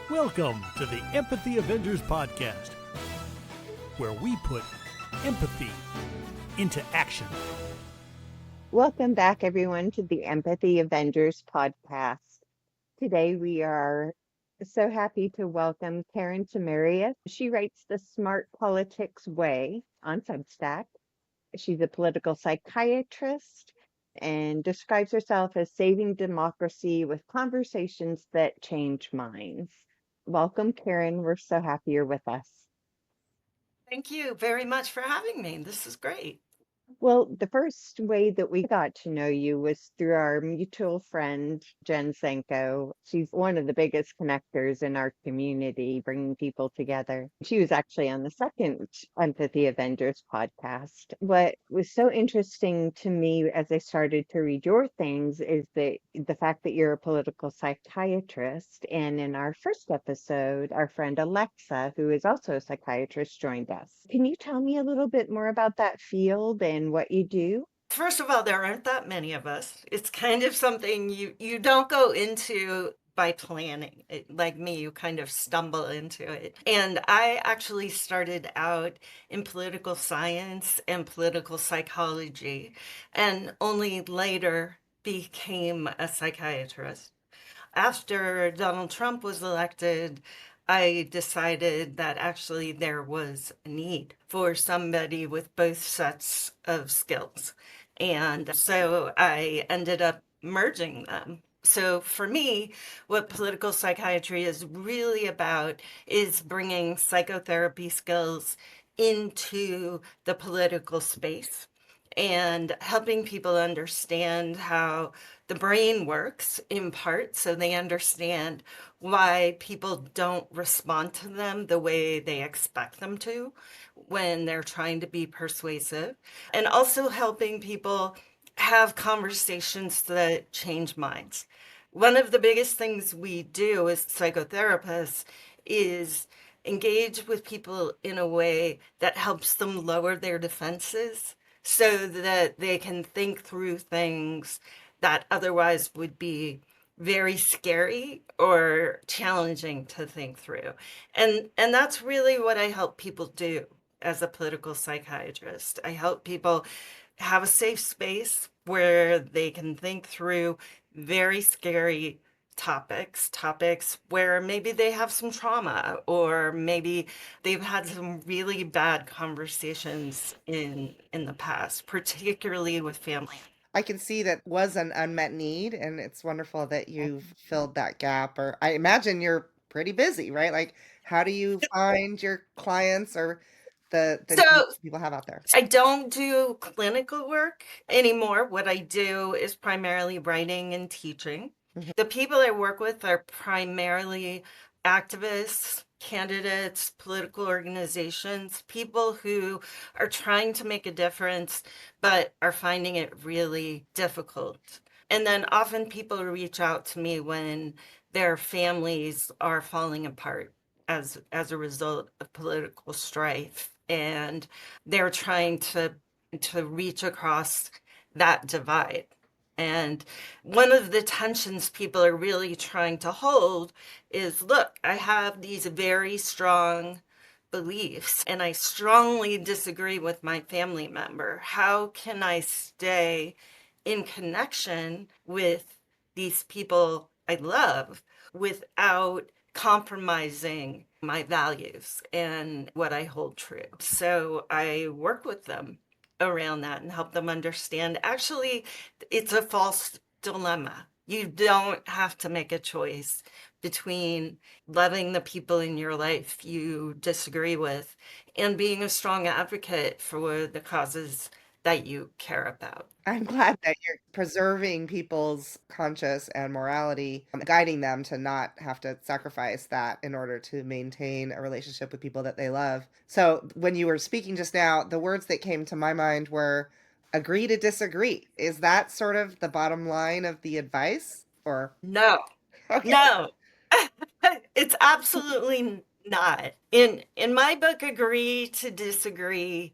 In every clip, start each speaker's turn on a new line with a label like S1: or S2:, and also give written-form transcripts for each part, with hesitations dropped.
S1: Welcome to the Empathy Avengers podcast, where we put empathy into action.
S2: Welcome back, everyone, to the Empathy Avengers podcast. Today, we are so happy to welcome Karin Tamerius. She writes The Smart Politics Way on Substack. She's a political psychiatrist and describes herself as saving democracy with conversations that change minds. Welcome, Karin. We're so happy you're with us.
S3: Thank you very much for having me. This is great.
S2: Well, the first way that we got to know you was through our mutual friend, Jen Senko. She's one of the biggest connectors in our community, bringing people together. She was actually on the second Empathy Avengers podcast. What was so interesting to me as I started to read your things is that the fact that you're a political psychiatrist. And in our first episode, our friend Alexa, who is also a psychiatrist, joined us. Can you tell me a little bit more about that field and what you do?
S3: First of all, there aren't that many of us. It's kind of something you don't go into by planning. Like me, you kind of stumble into it. And I actually started out in political science and political psychology, and only later became a psychiatrist. After Donald Trump was elected, I decided that actually there was a need for somebody with both sets of skills. And so I ended up merging them. So for me, what political psychiatry is really about is bringing psychotherapy skills into the political space and helping people understand how the brain works in part so they understand why people don't respond to them the way they expect them to when they're trying to be persuasive, and also helping people have conversations that change minds. One of the biggest things we do as psychotherapists is engage with people in a way that helps them lower their defenses so that they can think through things that otherwise would be very scary or challenging to think through. And that's really what I help people do as a political psychiatrist. I help people have a safe space where they can think through very scary topics where maybe they have some trauma, or maybe they've had some really bad conversations in the past, particularly with family.
S4: I can see that was an unmet need, and it's wonderful that you've filled that gap. Or I imagine you're pretty busy, right? Like, how do you find your clients or the
S3: So
S4: needs people have out there?
S3: I don't do clinical work anymore. What I do is primarily writing and teaching.
S4: Mhm.
S3: The people I work with are primarily activists, candidates, political organizations, people who are trying to make a difference but are finding it really difficult. And then often people reach out to me when their families are falling apart as a result of political strife, and they're trying to reach across that divide. And one of the tensions people are really trying to hold is, look, I have these very strong beliefs and I strongly disagree with my family member. How can I stay in connection with these people I love without compromising my values and what I hold true? So I work with them around that and help them understand actually it's a false dilemma. You don't have to make a choice between loving the people in your life you disagree with and being a strong advocate for the causes that you care about.
S4: I'm glad that you're preserving people's conscience and morality, guiding them to not have to sacrifice that in order to maintain a relationship with people that they love. So, when you were speaking just now, the words that came to my mind were agree to disagree. Is that sort of the bottom line of the advice? Or,
S3: No,
S4: okay.
S3: no, it's absolutely not. In my book, agree to disagree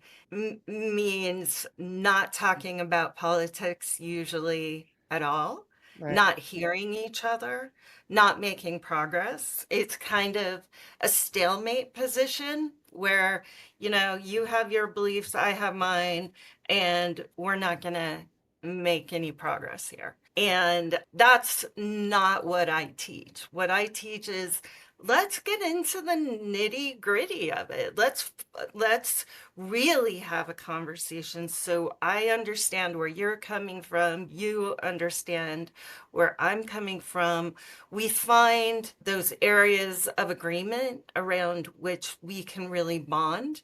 S3: means not talking about politics usually at all.
S4: Right.
S3: not hearing each other, not making progress. It's kind of a stalemate position where, you have your beliefs, I have mine, and we're not going to make any progress here. And that's not what I teach. What I teach is, let's get into the nitty gritty of it. Let's really have a conversation so I understand where you're coming from, you understand where I'm coming from. We find those areas of agreement around which we can really bond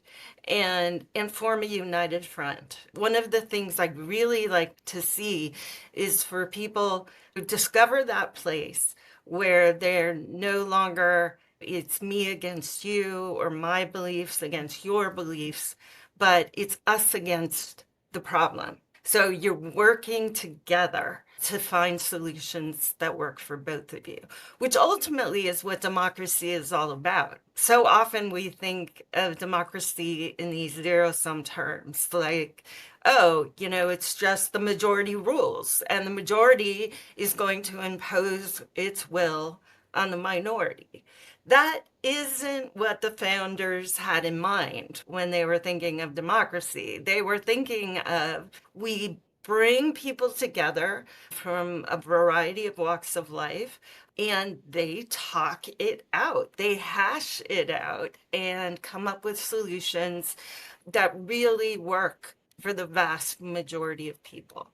S3: and form a united front. One of the things I really like to see is for people who discover that place where they're no longer, it's me against you or my beliefs against your beliefs, but it's us against the problem. So you're working together to find solutions that work for both of you, which ultimately is what democracy is all about. So often we think of democracy in these zero-sum terms, like, oh, it's just the majority rules, and the majority is going to impose its will on the minority. That isn't what the founders had in mind when they were thinking of democracy. They were thinking of, we bring people together from a variety of walks of life and they talk it out. They hash it out and come up with solutions that really work for the vast majority of people.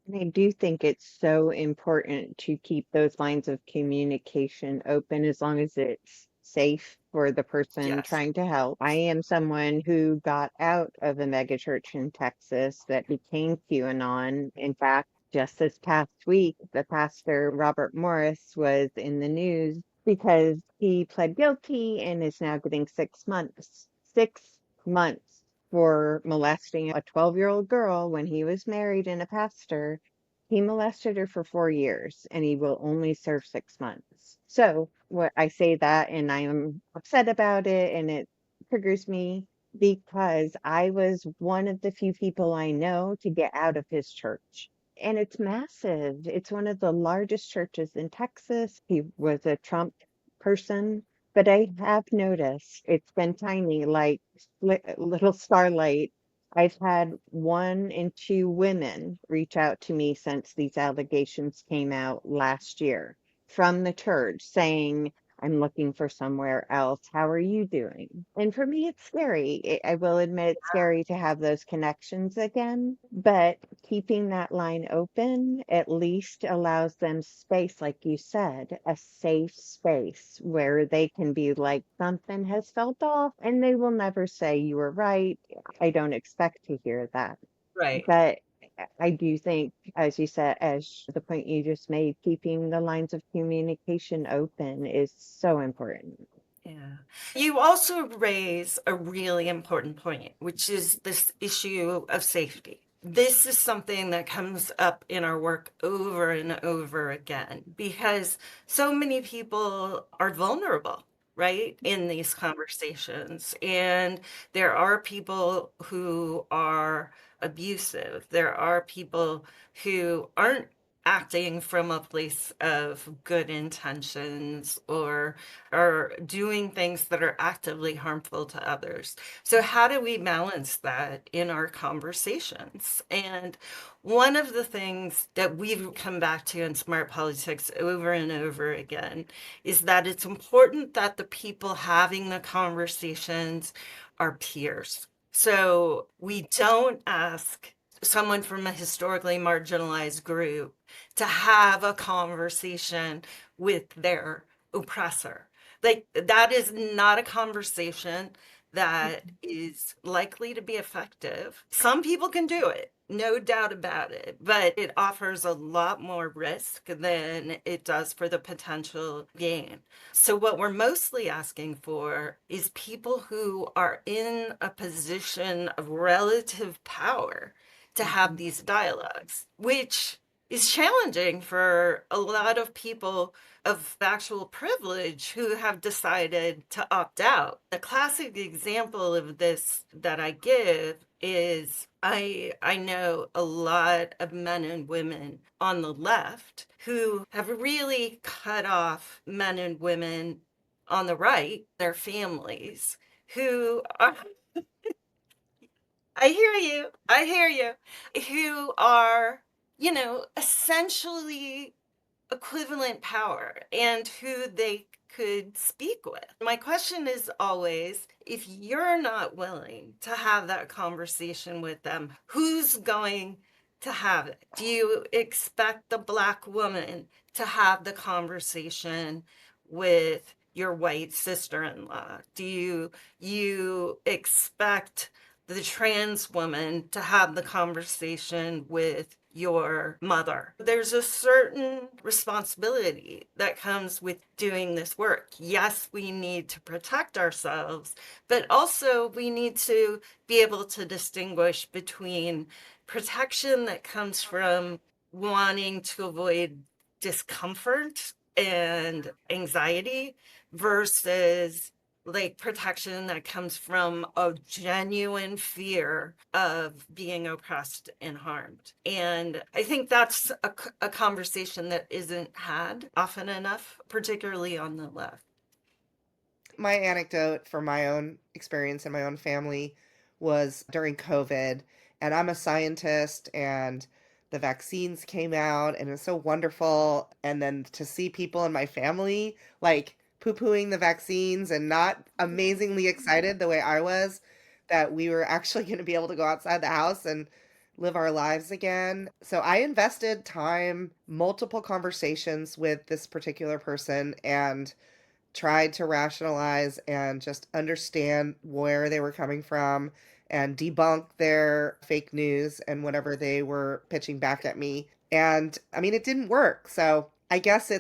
S2: And I do think it's so important to keep those lines of communication open as long as it's safe for the person
S3: Yes.
S2: trying to help. I am someone who got out of a megachurch in Texas that became QAnon. In fact, just this past week, the pastor, Robert Morris, was in the news because he pled guilty and is now getting 6 months. 6 months for molesting a 12-year-old girl when he was married and a pastor. He molested her for 4 years and he will only serve 6 months. So, what I say that and I am upset about it and it triggers me because I was one of the few people I know to get out of his church. And it's massive. It's one of the largest churches in Texas. He was a Trump person, but I have noticed it's been tiny, like little starlight. I've had 1 and 2 women reach out to me since these allegations came out last year from the church saying, I'm looking for somewhere else. How are you doing? And for me, it's scary. I will admit it's scary to have those connections again, but keeping that line open at least allows them space, like you said, a safe space where they can be like, something has felt off, and they will never say you were right. I don't expect to hear that.
S3: Right.
S2: But I do think, as you said, as the point you just made, keeping the lines of communication open is so important.
S3: Yeah. You also raise a really important point, which is this issue of safety. This is something that comes up in our work over and over again because so many people are vulnerable, right, in these conversations. And there are people who are abusive. There are people who aren't acting from a place of good intentions or are doing things that are actively harmful to others. So how do we balance that in our conversations? And one of the things that we've come back to in Smart Politics over and over again is that it's important that the people having the conversations are peers. So we don't ask someone from a historically marginalized group to have a conversation with their oppressor. Like, that is not a conversation that is likely to be effective. Some people can do it, no doubt about it, but it offers a lot more risk than it does for the potential gain. So what we're mostly asking for is people who are in a position of relative power to have these dialogues, which is challenging for a lot of people of actual privilege who have decided to opt out. The classic example of this that I give is I know a lot of men and women on the left who have really cut off men and women on the right, their families, who are, I hear you, who are, essentially equivalent power and who they could speak with. My question is always, if you're not willing to have that conversation with them, who's going to have it? Do you expect the Black woman to have the conversation with your white sister-in-law? Do you expect the trans woman to have the conversation with your mother? There's a certain responsibility that comes with doing this work. Yes, we need to protect ourselves, but also we need to be able to distinguish between protection that comes from wanting to avoid discomfort and anxiety versus like protection that comes from a genuine fear of being oppressed and harmed. And I think that's a conversation that isn't had often enough, particularly on the left.
S4: My anecdote from my own experience in my own family was during COVID, and I'm a scientist, and the vaccines came out, and it's so wonderful. And then to see people in my family like poo-pooing the vaccines and not amazingly excited the way I was that we were actually going to be able to go outside the house and live our lives again. So I invested time, multiple conversations with this particular person, and tried to rationalize and just understand where they were coming from and debunk their fake news and whatever they were pitching back at me. And I mean, it didn't work. So I guess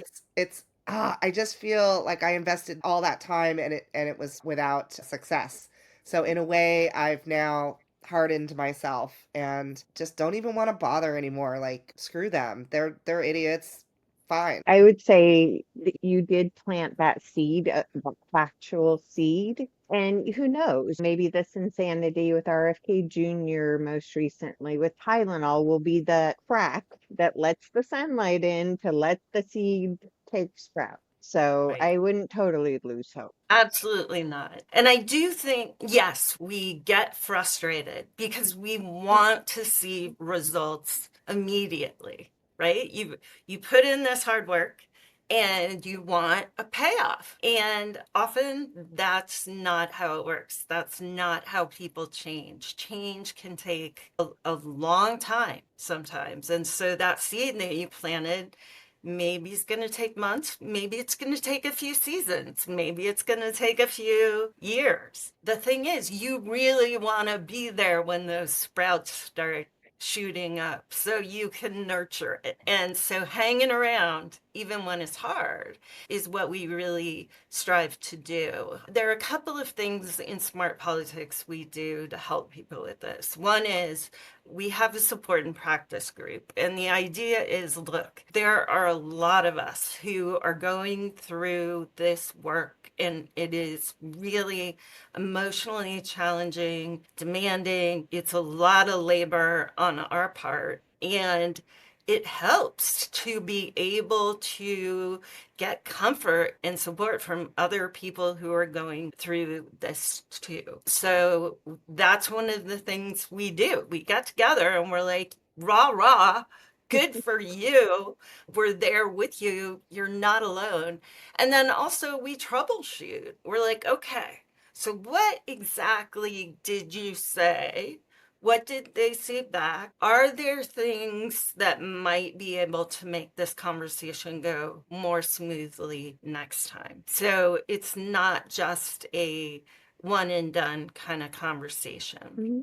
S4: I just feel like I invested all that time and it was without success. So in a way, I've now hardened myself and just don't even want to bother anymore. Like, screw them. They're idiots. Fine.
S2: I would say that you did plant that seed, the factual seed. And who knows, maybe this insanity with RFK Jr. most recently with Tylenol will be the crack that lets the sunlight in to let the seed take sprout. So
S3: Right.
S2: I wouldn't totally lose hope.
S3: Absolutely not. And I do think, yes, we get frustrated because we want to see results immediately, right? You put in this hard work and you want a payoff. And often that's not how it works. That's not how people change. Change can take a long time sometimes. And so that seed that you planted, maybe it's going to take months. Maybe it's going to take a few seasons. Maybe it's going to take a few years. The thing is, you really want to be there when those sprouts start shooting up so you can nurture it. And so hanging around, even when it's hard, is what we really strive to do. There are a couple of things in Smart Politics we do to help people with this. One is we have a support and practice group. And the idea is, look, there are a lot of us who are going through this work, and it is really emotionally challenging, demanding. It's a lot of labor on our part. And it helps to be able to get comfort and support from other people who are going through this too. So that's one of the things we do. We get together and we're like, rah, rah, good for you. We're there with you. You're not alone. And then also we troubleshoot. We're like, okay, so what exactly did you say? What did they say back? Are there things that might be able to make this conversation go more smoothly next time? So it's not just a one and done kind of conversation.
S2: Mhm.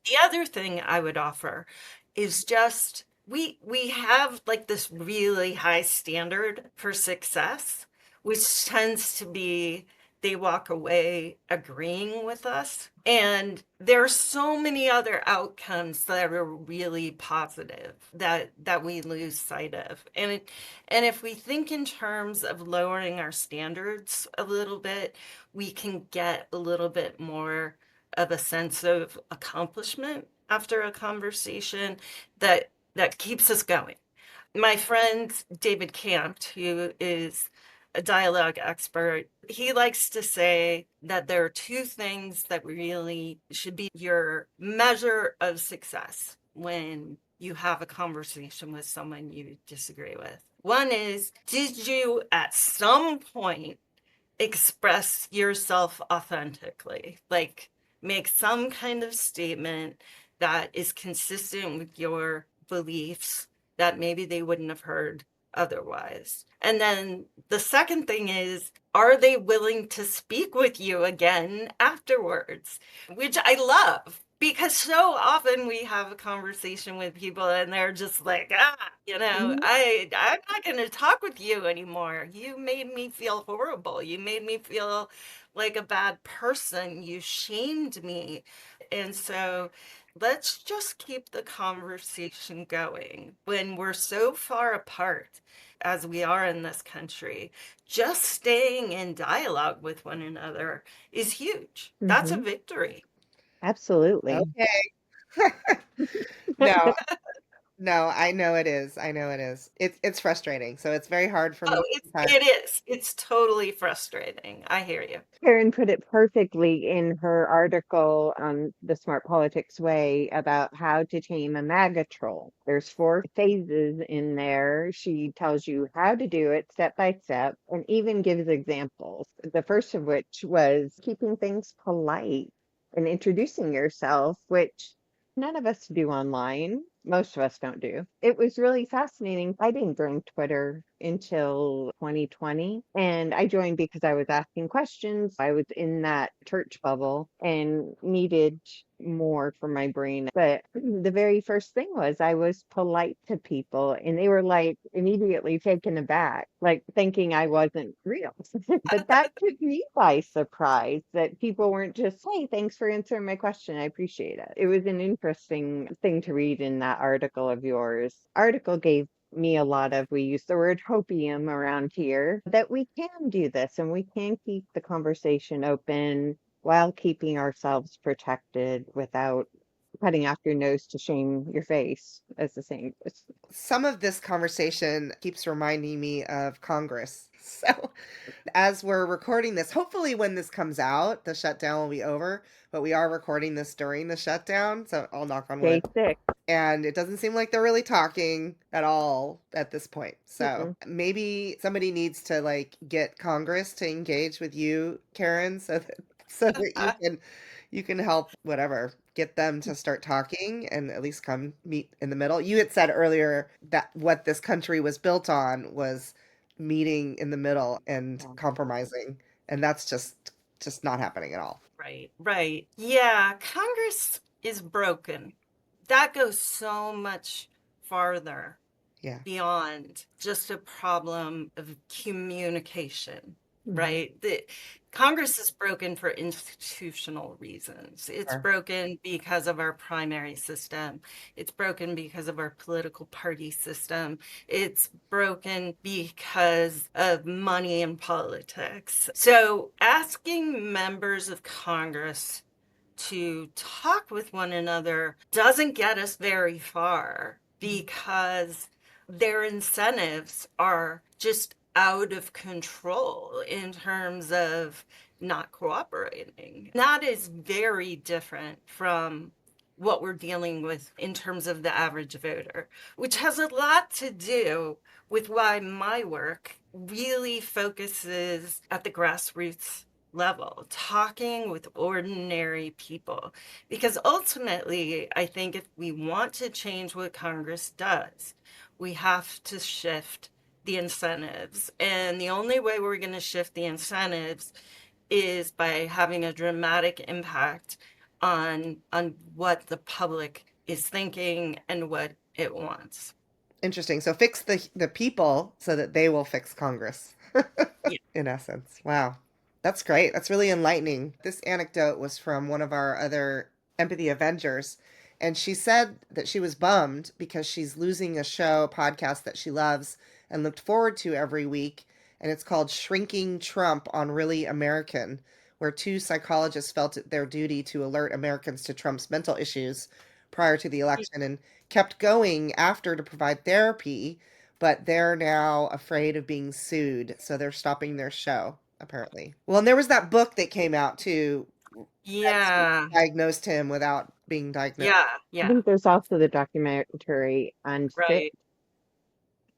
S3: The other thing I would offer is just we have like this really high standard for success, which tends to be they walk away agreeing with us. And there are so many other outcomes that are really positive that we lose sight of. And if we think in terms of lowering our standards a little bit, we can get a little bit more of a sense of accomplishment after a conversation that keeps us going. My friend David Campt, who is a dialogue expert, he likes to say that there are two things that really should be your measure of success when you have a conversation with someone you disagree with. One is, did you at some point express yourself authentically? Like, make some kind of statement that is consistent with your beliefs that maybe they wouldn't have heard otherwise. And then the second thing is, are they willing to speak with you again afterwards? Which I love, because so often we have a conversation with people and they're just like,
S2: Mhm.
S3: I'm not going to talk with you anymore. You made me feel horrible. You made me feel like a bad person. You shamed me. And so let's just keep the conversation going. When we're so far apart as we are in this country, just staying in dialogue with one another is huge. That's a
S2: Mhm.
S3: victory.
S2: Absolutely.
S4: Okay. No, no, I know it is. I know it is. It's frustrating. So it's very hard for
S3: Oh,
S4: me sometimes.
S3: it is. It's totally frustrating. I hear you.
S2: Karen put it perfectly in her article on the Smart Politics Way about how to tame a MAGA troll. There's 4 phases in there. She tells you how to do it step by step and even gives examples. The first of which was keeping things polite and introducing yourself, which none of us do online. Most of us don't do. It was really fascinating. I didn't join Twitter until 2020, and I joined because I was asking questions. I was in that church bubble and needed more for my brain. But the very first thing was I was polite to people, and they were like immediately taken aback, like thinking I wasn't real. But that took me by surprise that people weren't just, hey, thanks for answering my question. I appreciate it. It was an interesting thing to read in that article of yours. Article gave me a lot of, we use the word hopium around here, that we can do this and we can keep the conversation open while keeping ourselves protected without cutting off your nose to shame your face, as the saying goes.
S4: Some of this conversation keeps reminding me of Congress. So as we're recording this, hopefully when this comes out, the shutdown will be over, but we are recording this during the shutdown, so I'll knock on wood.
S2: Stay sick.
S4: And it doesn't seem like they're really talking at all at this point. So
S2: Mm-mm.
S4: maybe somebody needs to like get Congress to engage with you, Karen, so that you can help whatever get them to start talking and at least come meet in the middle. You had said earlier that what this country was built on was meeting in the middle and
S2: Yeah.
S4: compromising, and that's just not happening at all.
S3: Right, right. Yeah, Congress is broken. That goes so much farther
S4: Yeah.
S3: beyond just a problem of communication,
S2: Mhm.
S3: right? Congress is broken for institutional reasons. It's
S4: Sure.
S3: broken because of our primary system. It's broken because of our political party system. It's broken because of money in politics. So asking members of Congress to talk with one another doesn't get us very far because their incentives are just out of control in terms of not cooperating. That is very different from what we're dealing with in terms of the average voter, which has a lot to do with why my work really focuses at the grassroots level, talking with ordinary people. Because ultimately, I think if we want to change what Congress does, we have to shift the incentives. And the only way we're going to shift the incentives is by having a dramatic impact on what the public is thinking and what it wants.
S4: Interesting. So fix the people so that they will fix Congress.
S3: Yeah.
S4: In essence. Wow. That's great. That's really enlightening. This anecdote was from one of our other Empathy Avengers, and she said that she was bummed because she's losing a show, a podcast that she loves and looked forward to every week, and it's called Shrinking Trump on Really American, where two psychologists felt it their duty to alert Americans to Trump's mental issues prior to the election and kept going after to provide therapy, but they're now afraid of being sued, so they're stopping their show, apparently. Well, and there was that book that came out too that sort of
S3: Yeah.
S4: diagnosed him without being diagnosed.
S3: Yeah.
S2: I
S3: Yeah.
S2: think there's also the documentary Unfit.
S3: Right.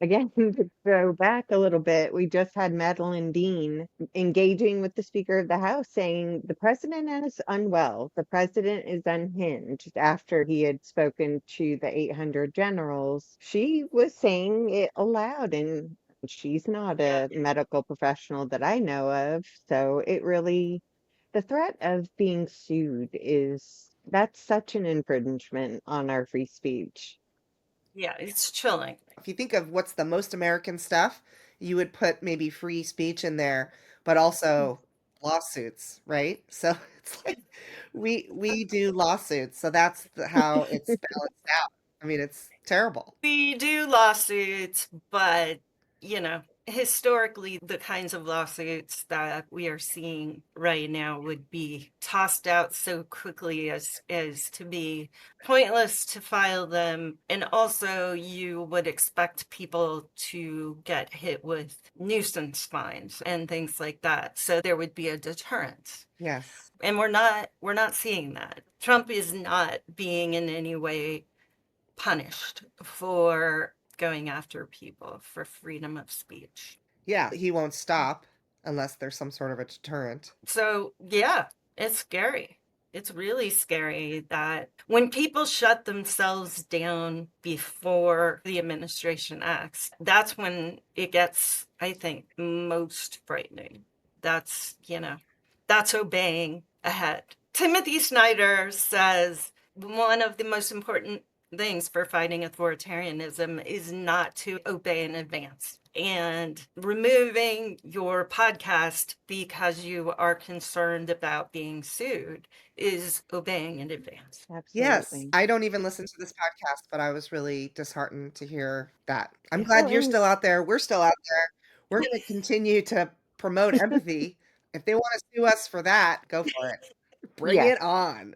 S2: Again, to go back a little bit, we just had Madeline Dean engaging with the Speaker of the House saying the president is unwell. The president is unhinged after he had spoken to the 800 generals. She was saying it aloud, and she's not
S3: Yeah.
S2: a medical professional that I know of. So it really, the threat of being sued that's such an infringement on our free speech.
S3: Yeah. It's chilling.
S4: If you think of what's the most American stuff, you would put maybe free speech in there, but also lawsuits, right? So it's like we do lawsuits, so that's how it's balanced out. I mean, it's terrible.
S3: We do lawsuits, but historically, the kinds of lawsuits that we are seeing right now would be tossed out so quickly as to be pointless to file them. And also, you would expect people to get hit with nuisance fines and things like that. So there would be a deterrent.
S4: Yes.
S3: And we're not seeing that. Trump is not being in any way punished for going after people for freedom of speech.
S4: Yeah, he won't stop unless there's some sort of a deterrent.
S3: So, yeah, it's scary. It's really scary that when people shut themselves down before the administration acts, that's when it gets, I think, most frightening. That's obeying ahead. Timothy Snyder says one of the most important things for fighting authoritarianism is not to obey in advance. And removing your podcast because you are concerned about being sued is obeying in advance.
S4: Yes,
S2: Absolutely.
S4: I don't even listen to this podcast, but I was really disheartened to hear that. I'm
S3: Yeah.
S4: glad
S2: Well,
S4: you're
S2: and
S4: still out there. We're still out there. We're going to continue to promote empathy. If they want to sue us for that, go for it. Bring
S2: yes.
S4: it on.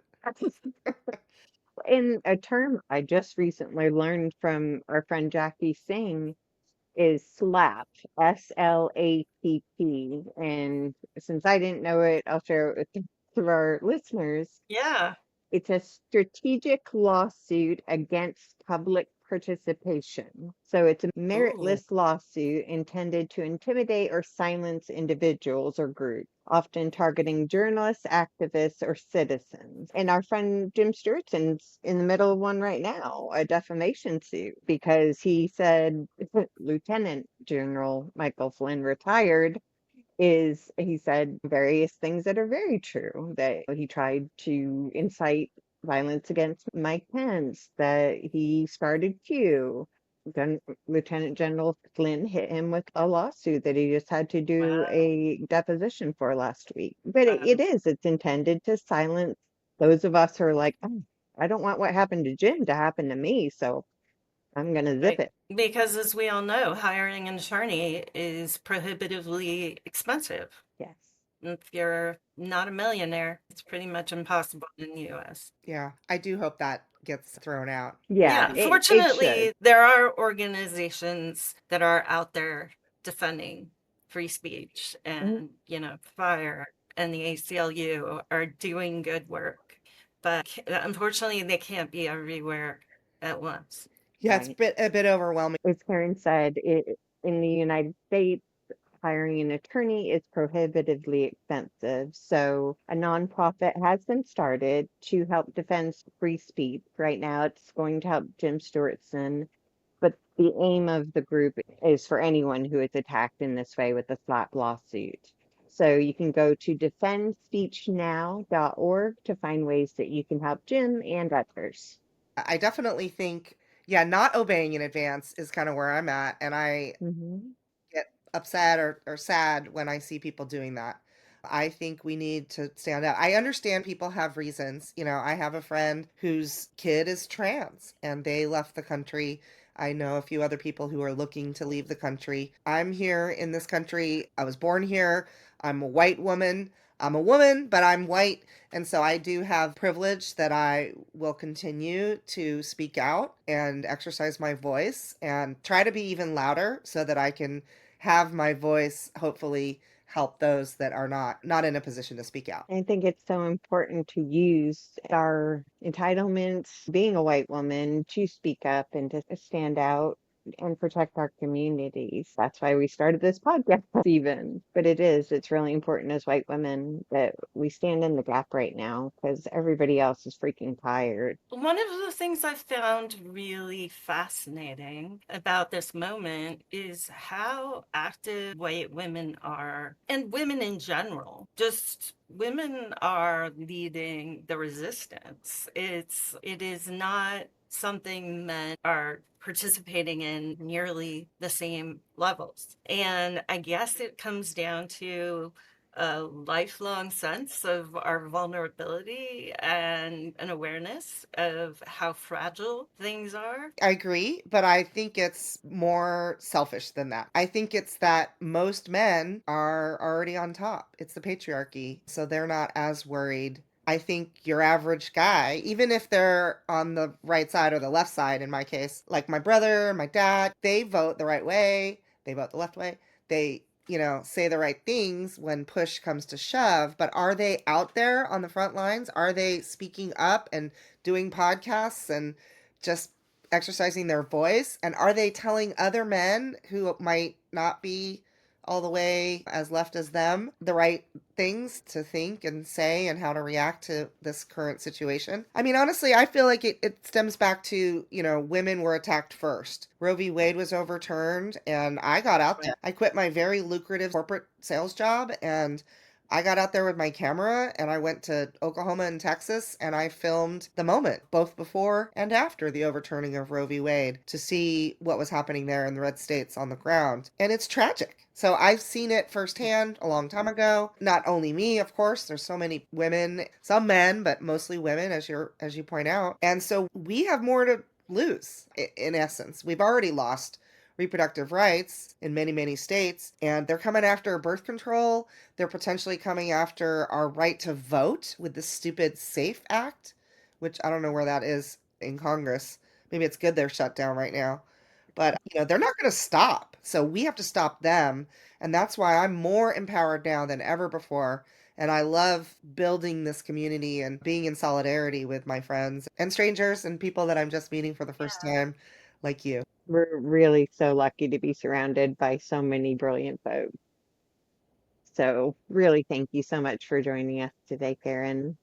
S2: In a term I just recently learned from our friend Jackie Singh is SLAP, SLAPP. And since I didn't know it, I'll share it with our listeners.
S3: Yeah.
S2: It's a strategic lawsuit against public participation. So it's a
S3: Ooh.
S2: meritless lawsuit intended to intimidate or silence individuals or groups, often targeting journalists, activists, or citizens. And our friend Jim Stewart's in the middle of one right now, a defamation suit, because he said Lieutenant General Michael Flynn retired he said various things that are very true, that he tried to incite violence against Mike Pence, that he started Q. Lieutenant General Flynn hit him with a lawsuit that he just had to do
S3: Wow.
S2: a deposition for last week. But it's intended to silence those of us who are like, oh, I don't want what happened to Jim to happen to me, so I'm going to zip
S3: Right.
S2: it.
S3: Because as we all know, hiring an attorney is prohibitively expensive.
S2: Yes.
S3: If you're not a millionaire, it's pretty much impossible in the US.
S4: Yeah, I do hope that gets thrown out.
S2: Yeah, it
S3: Fortunately,
S2: should.
S3: there are organizations that are out there defending free speech, and FIRE and the ACLU are doing good work, but unfortunately they can't be everywhere at once.
S4: Yeah, it's
S2: Right.
S4: a bit overwhelming.
S2: As Karen said, in the United States, hiring an attorney is prohibitively expensive. So a nonprofit has been started to help defend free speech. Right now, it's going to help Jim Stewartson. But the aim of the group is for anyone who is attacked in this way with a slap lawsuit. So you can go to defendspeechnow.org to find ways that you can help Jim and others.
S4: I definitely think, yeah, not obeying in advance is kind of where I'm at. And I
S2: Mm-hmm.
S4: get upset or sad when I see people doing that. I think we need to stand out. I understand people have reasons. I have a friend whose kid is trans and they left the country. I know a few other people who are looking to leave the country. I'm here in this country. I was born here. I'm a white woman. I'm a woman, but I'm white. And so I do have privilege that I will continue to speak out and exercise my voice and try to be even louder so that I can have my voice hopefully help those that are not in a position to speak out.
S2: I think it's so important to use our entitlements, being a white woman, to speak up and to stand out and protect our communities. That's why we started this podcast, even. But it's really important as white women that we stand in the gap right now because everybody else is freaking tired.
S3: One of the things I found really fascinating about this moment is how active white women are, and women in general. Just women are leading the resistance. It is not something men are participating in nearly the same levels. And I guess it comes down to a lifelong sense of our vulnerability and an awareness of how fragile things are.
S4: I agree, but I think it's more selfish than that. I think it's that most men are already on top. It's the patriarchy, so they're not as worried. I think your average guy, even if they're on the right side or the left side, in my case, like my brother, my dad, they vote the right way, they vote the left way, they say the right things when push comes to shove, but are they out there on the front lines? Are they speaking up and doing podcasts and just exercising their voice? And are they telling other men who might not be all the way as left as them the right things to think and say and how to react to this current situation? I mean, honestly, I feel like it stems back to, women were attacked first. Roe v. Wade was overturned and I got out there. I quit my very lucrative corporate sales job and I got out there with my camera and I went to Oklahoma and Texas and I filmed the moment, both before and after the overturning of Roe v. Wade, to see what was happening there in the red states on the ground. And it's tragic. So I've seen it firsthand a long time ago. Not only me, of course, there's so many women, some men, but mostly women, as you point out. And so we have more to lose, in essence. We've already lost reproductive rights in many, many states, and they're coming after birth control. They're potentially coming after our right to vote with the stupid SAFE Act, which I don't know where that is in Congress. Maybe it's good they're shut down right now. But, they're not going to stop. So we have to stop them. And that's why I'm more empowered now than ever before. And I love building this community and being in solidarity with my friends and strangers and people that I'm just meeting for the first time, like you.
S2: We're really so lucky to be surrounded by so many brilliant folks. So really, thank you so much for joining us today, Karin.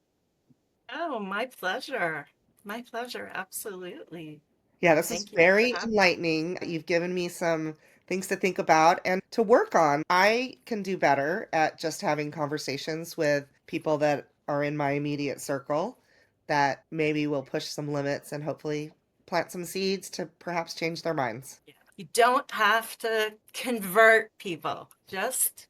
S3: Oh, my pleasure. My pleasure. Absolutely.
S4: Yeah, this is
S3: Thank you for
S4: very
S3: having me.
S4: enlightening. You've given me some things to think about and to work on. I can do better at just having conversations with people that are in my immediate circle that maybe will push some limits and hopefully plant some seeds to perhaps change their minds.
S3: You don't have to convert people. Just,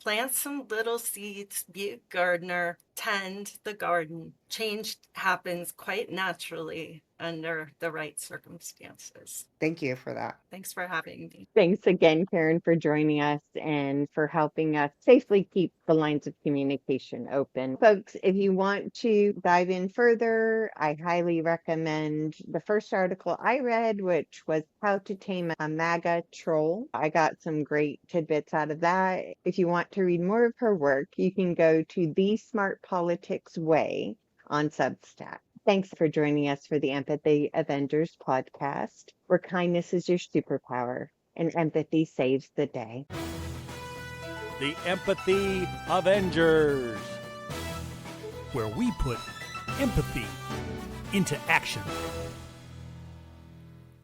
S3: plant some little seeds, be a gardener, tend the garden. Change happens quite naturally under the right circumstances.
S4: Thank you for that.
S3: Thanks for having me.
S2: Thanks again, Karin, for joining us and for helping us safely keep the lines of communication open. Folks, if you want to dive in further, I highly recommend the first article I read, which was How to Tame a MAGA Troll. I got some great tidbits out of that. If you want to read more of her work, you can go to The Smart Politics Way on Substack. Thanks for joining us for the Empathy Avengers podcast, where kindness is your superpower and empathy saves the day.
S1: The Empathy Avengers, where we put empathy into action.